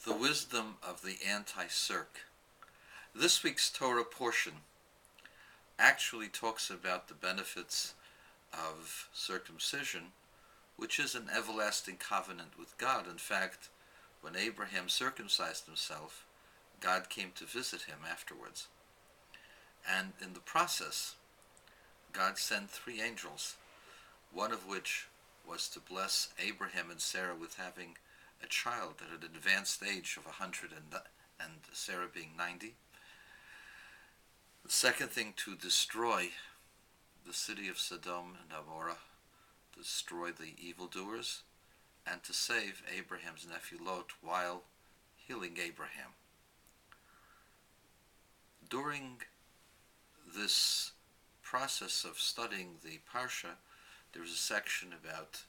The wisdom of the anti-circ. This week's Torah portion actually talks about the benefits of circumcision, which is an everlasting covenant with God. In fact, when Abraham circumcised himself, God came to visit him afterwards. And in the process, God sent 3 angels, one of which was to bless Abraham and Sarah with having a child at an advanced age of 100 and Sarah being 90. The second thing, to destroy the city of Sodom and Gomorrah, to destroy the evildoers, and to save Abraham's nephew Lot while healing Abraham. During this process of studying the Parsha, there's a section about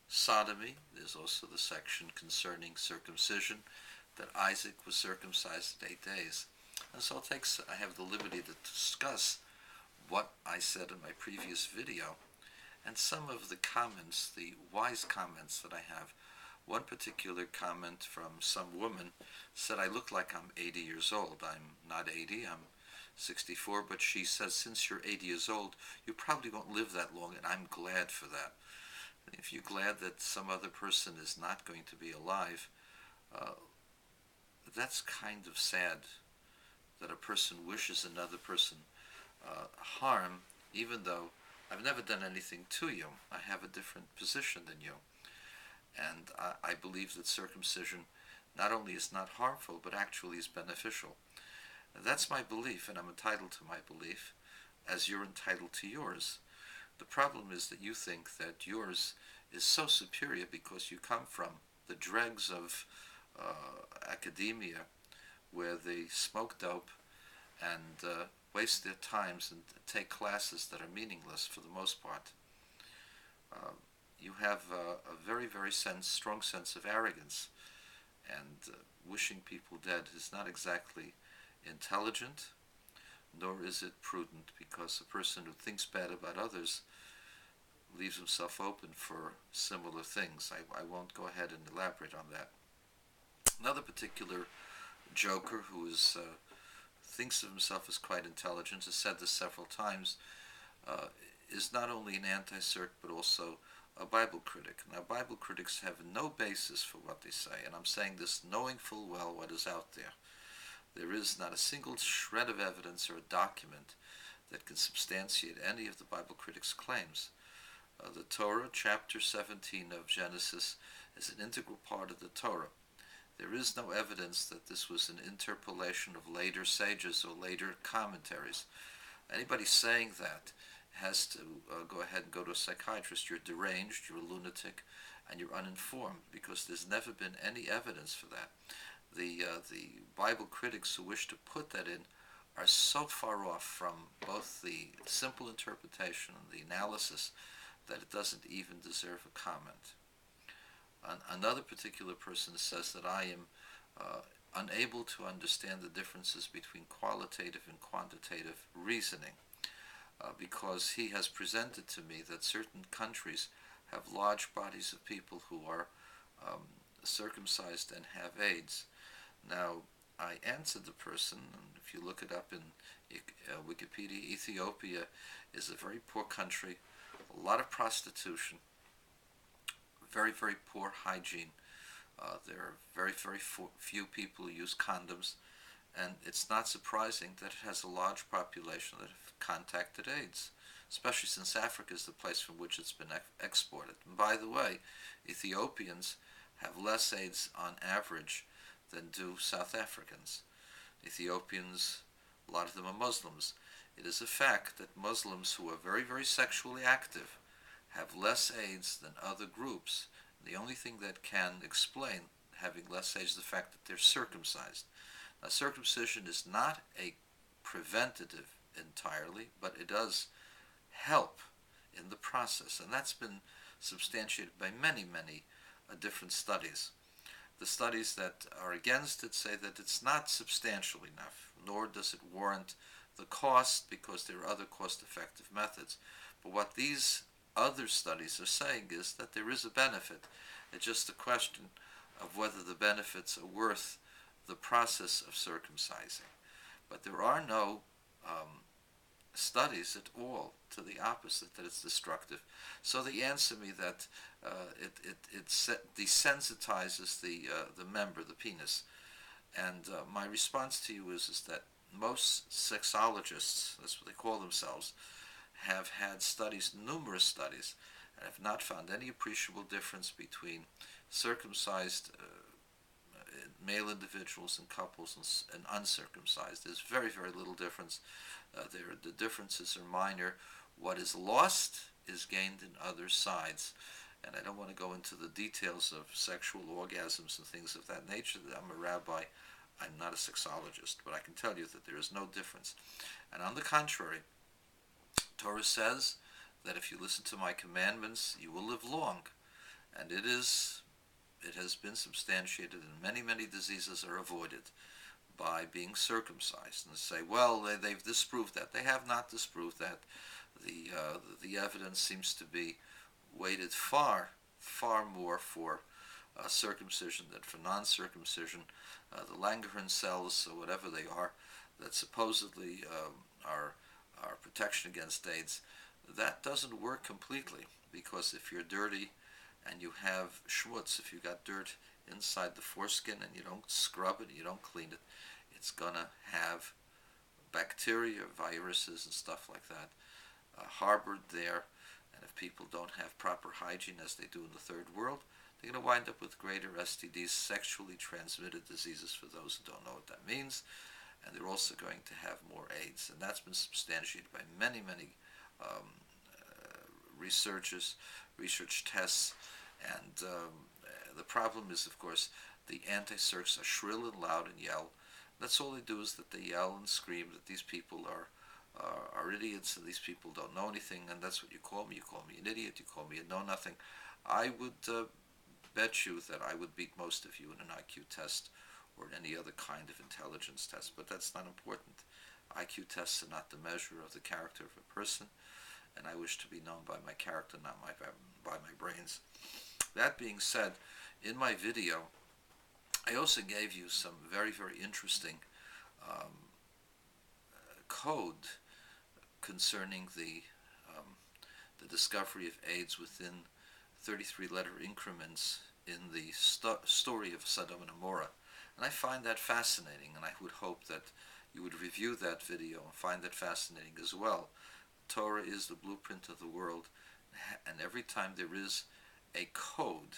sodomy. There's also the section concerning circumcision, that Isaac was circumcised at 8 days. And so I have the liberty to discuss what I said in my previous video and some of the comments, the wise comments that I have. One particular comment from some woman said I look like I'm 80 years old. I'm not 80, I'm 64, but she says, since you're 80 years old, you probably won't live that long, and I'm glad for that. If you're glad that some other person is not going to be alive, that's kind of sad, that a person wishes another person harm, even though I've never done anything to you. I have a different position than you. And I believe that circumcision not only is not harmful, but actually is beneficial. And that's my belief, and I'm entitled to my belief, as you're entitled to yours. The problem is that you think that yours is so superior because you come from the dregs of academia, where they smoke dope and waste their times and take classes that are meaningless for the most part. You have a very, very strong sense of arrogance, and wishing people dead is not exactly intelligent, nor is it prudent, because a person who thinks bad about others leaves himself open for similar things. I won't go ahead and elaborate on that. Another particular joker who thinks of himself as quite intelligent, has said this several times, is not only an anti-circ but also a Bible critic. Now, Bible critics have no basis for what they say, and I'm saying this knowing full well what is out there. There is not a single shred of evidence or a document that can substantiate any of the Bible critics' claims. The Torah, chapter 17 of Genesis, is an integral part of the Torah. There is no evidence that this was an interpolation of later sages or later commentaries. Anybody saying that has to go ahead and go to a psychiatrist. You're deranged, you're a lunatic, and you're uninformed, because there's never been any evidence for that. The Bible critics who wish to put that in are so far off from both the simple interpretation and the analysis that it doesn't even deserve a comment. Another particular person says that I am unable to understand the differences between qualitative and quantitative reasoning, because he has presented to me that certain countries have large bodies of people who are circumcised and have AIDS. Now, I answered the person, and if you look it up in Wikipedia, Ethiopia is a very poor country, a lot of prostitution, very, very poor hygiene. There are very, very few people who use condoms, and it's not surprising that it has a large population that have contacted AIDS, especially since Africa is the place from which it's been exported. And by the way, Ethiopians have less AIDS on average than do South Africans. Ethiopians, a lot of them are Muslims. It is a fact that Muslims who are very, very sexually active have less AIDS than other groups. The only thing that can explain having less AIDS is the fact that they're circumcised. Now, circumcision is not a preventative entirely, but it does help in the process, and that's been substantiated by many, many different studies. The studies that are against it say that it's not substantial enough, nor does it warrant the cost, because there are other cost-effective methods. But what these other studies are saying is that there is a benefit. It's just a question of whether the benefits are worth the process of circumcising. But there are no studies at all to the opposite, that it's destructive. So they answer me that it desensitizes the member, the penis. And my response to you is that most sexologists, that's what they call themselves, have had studies, numerous studies, and have not found any appreciable difference between circumcised male individuals and couples and uncircumcised. There's very, very little difference. The differences are minor. What is lost is gained in other sides. And I don't want to go into the details of sexual orgasms and things of that nature. I'm a rabbi. I'm not a sexologist, but I can tell you that there is no difference. And on the contrary, Torah says that if you listen to my commandments, you will live long. And it has been substantiated, and many, many diseases are avoided by being circumcised. And say, well, they've disproved that. They have not disproved that. The evidence seems to be weighted far, far more for circumcision than for non-circumcision. The Langerhans cells, or whatever they are, that supposedly are protection against AIDS, that doesn't work completely, because if you're dirty and you have schmutz, if you got dirt inside the foreskin and you don't scrub it, you don't clean it, it's going to have bacteria, viruses, and stuff like that harbored there. And if people don't have proper hygiene, as they do in the third world, they're going to wind up with greater STDs, sexually transmitted diseases, for those who don't know what that means. And they're also going to have more AIDS. And that's been substantiated by many, many research tests. And the problem is, of course, the anti-circs are shrill and loud and yell. That's all they do, is that they yell and scream that these people are idiots and these people don't know anything, and that's what you call me. You call me an idiot, you call me a know-nothing. I would bet you that I would beat most of you in an IQ test or in any other kind of intelligence test, but that's not important. IQ tests are not the measure of the character of a person, and I wish to be known by my character, not by my brains. That being said, in my video, I also gave you some very, very interesting code concerning the discovery of AIDS within 33-letter increments in the story of Sodom and Gomorrah. And I find that fascinating, and I would hope that you would review that video and find that fascinating as well. Torah is the blueprint of the world, and every time there is a code,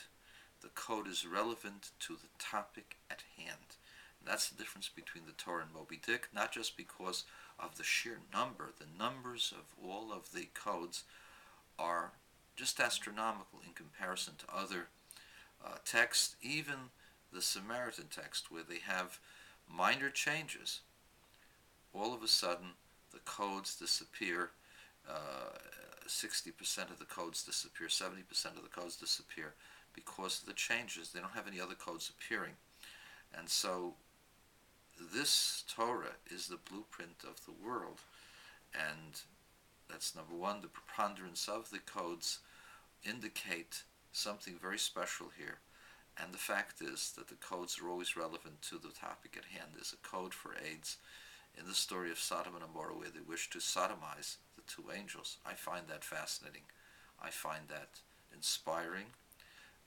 the code is relevant to the topic at hand. And that's the difference between the Torah and Moby Dick, not just because of the sheer number. The numbers of all of the codes are just astronomical in comparison to other texts, even the Samaritan text, where they have minor changes. All of a sudden, the codes disappear. 60% of the codes disappear, 70% of the codes disappear because of the changes. They don't have any other codes appearing. And so this Torah is the blueprint of the world. And that's number one. The preponderance of the codes indicate something very special here. And the fact is that the codes are always relevant to the topic at hand. There's a code for AIDS in the story of Sodom and Gomorrah, where they wish to sodomize the two angels. I find that fascinating. I find that inspiring.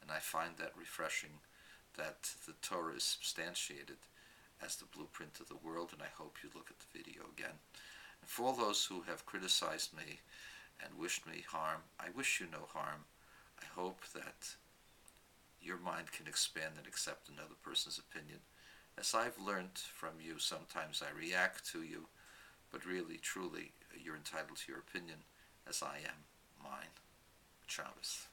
And I find that refreshing, that the Torah is substantiated as the blueprint of the world. And I hope you look at the video again. And for all those who have criticized me and wished me harm, I wish you no harm. I hope that your mind can expand and accept another person's opinion. As I've learned from you, sometimes I react to you, but really, truly, you're entitled to your opinion, as I am mine. Shabbos.